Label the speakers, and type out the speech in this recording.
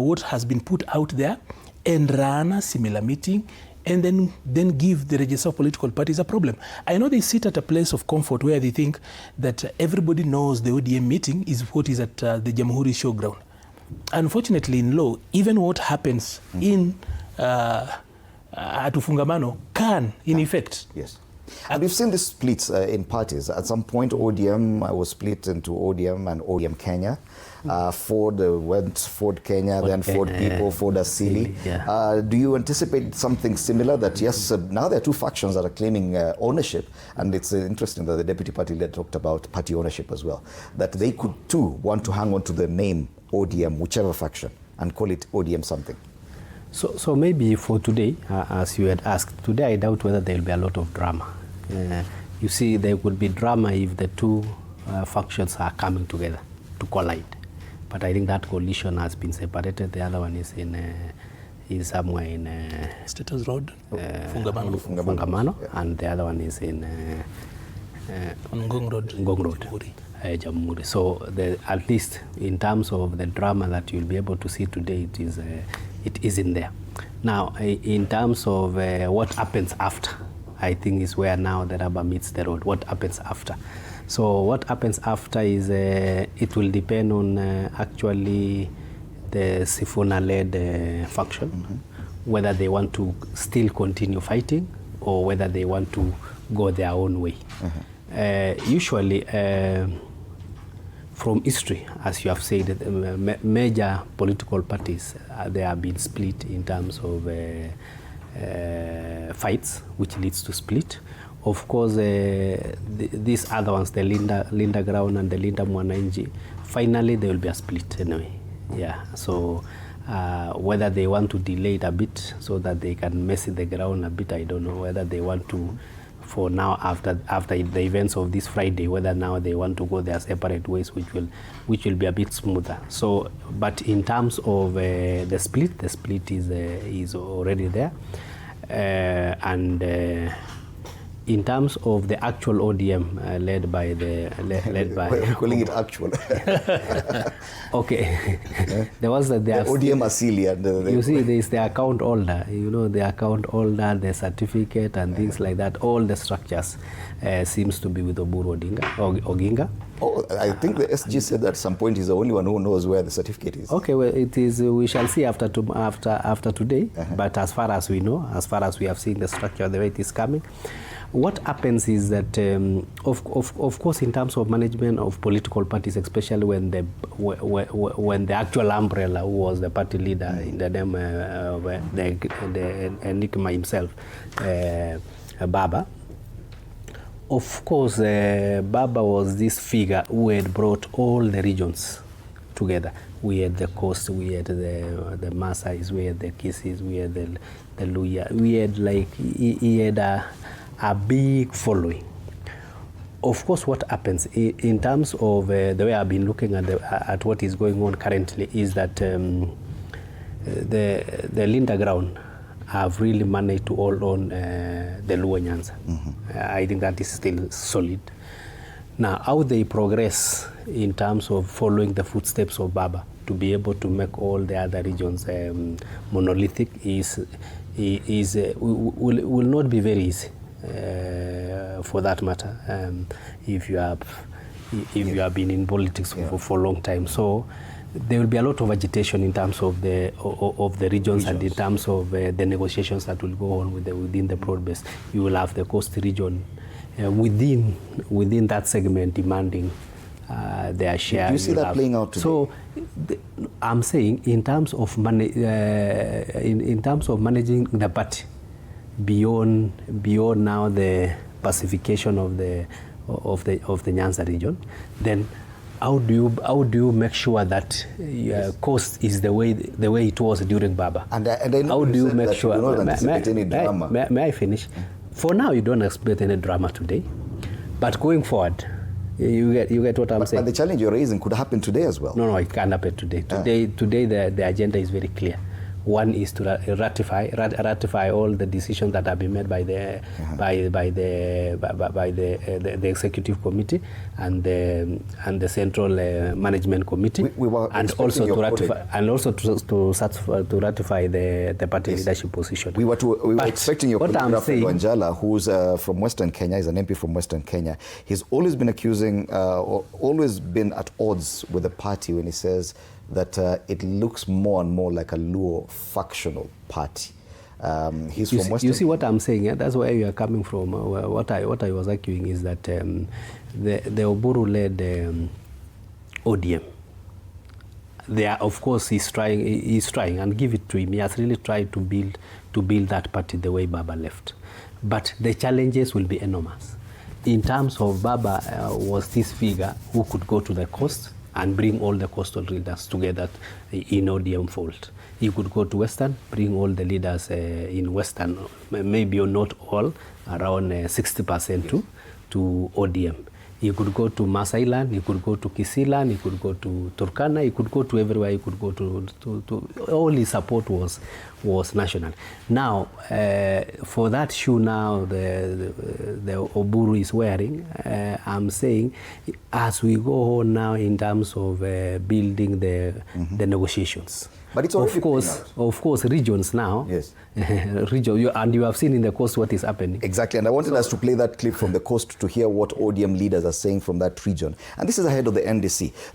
Speaker 1: what has been put out there and run a similar meeting and then give the register of political parties a problem. I know they sit at a place of comfort where they think that everybody knows the ODM meeting is what is at the Jamhuri showground. Unfortunately, in law, even what happens in Atufungamano can, in effect.
Speaker 2: Yes. And we've seen this splits in parties. At some point, ODM was split into ODM and ODM Kenya. Ford went Ford Kenya, then Ford People, Ford Asili.
Speaker 3: Yeah.
Speaker 2: Do you anticipate something similar that, yes, now there are two factions that are claiming ownership, and it's interesting that the deputy party leader talked about party ownership as well, that they could too want to hang on to the name ODM, whichever faction, and call it ODM something?
Speaker 3: So maybe for today, as you had asked, today I doubt whether there will be a lot of drama. You see, there would be drama if the two factions are coming together to collide. But I think that coalition has been separated. The other one is is somewhere in
Speaker 1: Status Road,
Speaker 3: Fungamano, yeah. And the other one is in
Speaker 1: Ngong Road,
Speaker 3: Jamhuri. So at least in terms of the drama that you'll be able to see today, it is in there. Now, in terms of what happens after, I think is where now the rubber meets the road. What happens after? So what happens after is it will depend on actually the Sifuna-led faction, whether they want to still continue fighting or whether they want to go their own way. Usually, from history, as you have said, major political parties, they have been split in terms of fights, which leads to split. Of course, these other ones, the Linda Ground and the Linda Mwananchi, finally there will be a split anyway. Yeah. So whether they want to delay it a bit so that they can mess the ground a bit, I don't know. Whether they want to, for now, after the events of this Friday, whether now they want to go their separate ways, which will be a bit smoother. So, but in terms of the split is already there, and. In terms of the actual ODM led by
Speaker 2: we're calling it actual.
Speaker 3: Okay. There was the
Speaker 2: ODM Asili and
Speaker 3: you see, there is the account holder. You know, the account holder, the certificate, and things like that. All the structures seems to be with Oburu Oginga.
Speaker 2: Oh, I think the SG said that at some point he's the only one who knows where the certificate is.
Speaker 3: Okay, well, it is. We shall see after today. But as far as we know, as far as we have seen the structure, the way it is coming. What happens is that, of course, in terms of management of political parties, especially when the actual umbrella, who was the party leader in the name of the enigma himself, Baba. Of course, Baba was this figure who had brought all the regions together. We had the Coast, we had the Maasais, we had the Kisis, we had the Luya. We had he had a big following. Of course, what happens in terms of the way I've been looking at what is going on currently is that the Linda Ground have really managed to hold on the Luo Nyanza. I think that is still solid. Now, how they progress in terms of following the footsteps of Baba to be able to make all the other regions monolithic will not be very easy. For that matter, if you have been in politics for a long time, so there will be a lot of agitation in terms of the regions and in terms of the negotiations that will go on within the broad base. You will have the Coast region within that segment demanding their share.
Speaker 2: Do you see that playing out today?
Speaker 3: So I'm saying in terms of managing the party. Beyond now the pacification of the Nyanza region, then how do you make sure that Coast is the way it was during Baba?
Speaker 2: And I know
Speaker 3: how do you make sure?
Speaker 2: You don't anticipate any drama.
Speaker 3: May I finish? For now, you don't expect any drama today, but going forward, you get what I'm saying.
Speaker 2: But the challenge you're raising could happen today as well.
Speaker 3: No, it can't happen today. Today the agenda is very clear. One is to ratify all the decisions that have been made by the the executive committee and the central management committee, and also to ratify the party leadership position.
Speaker 2: We were expecting your colleague Wanjala, who's from Western Kenya, is an MP from Western Kenya. He's always been always been at odds with the party when he says that it looks more and more like a Luo factional party. He's from Western. You
Speaker 3: see what I'm saying? Yeah? That's where you are coming from. What I was arguing is that the Oburu-led ODM, of course, he's trying, and give it to him. He has really tried to build that party the way Baba left. But the challenges will be enormous. In terms of Baba, was this figure who could go to the coast and bring all the coastal leaders together in ODM fold. He could go to Western, bring all the leaders in Western, maybe not all, around 60% to ODM. He could go to Masai Land, he could go to Kisiland, he could go to Turkana, he could go to everywhere, he could go to all his support was national. Now, for that shoe now the Oburu is wearing, I'm saying, as we go on now in terms of building the negotiations.
Speaker 2: But it's
Speaker 3: of course, regions now.
Speaker 2: Yes.
Speaker 3: And you have seen in the coast what is happening.
Speaker 2: Exactly, and I wanted us to play that clip from the coast to hear what ODM leaders are saying from that region. And this is ahead of the NDC.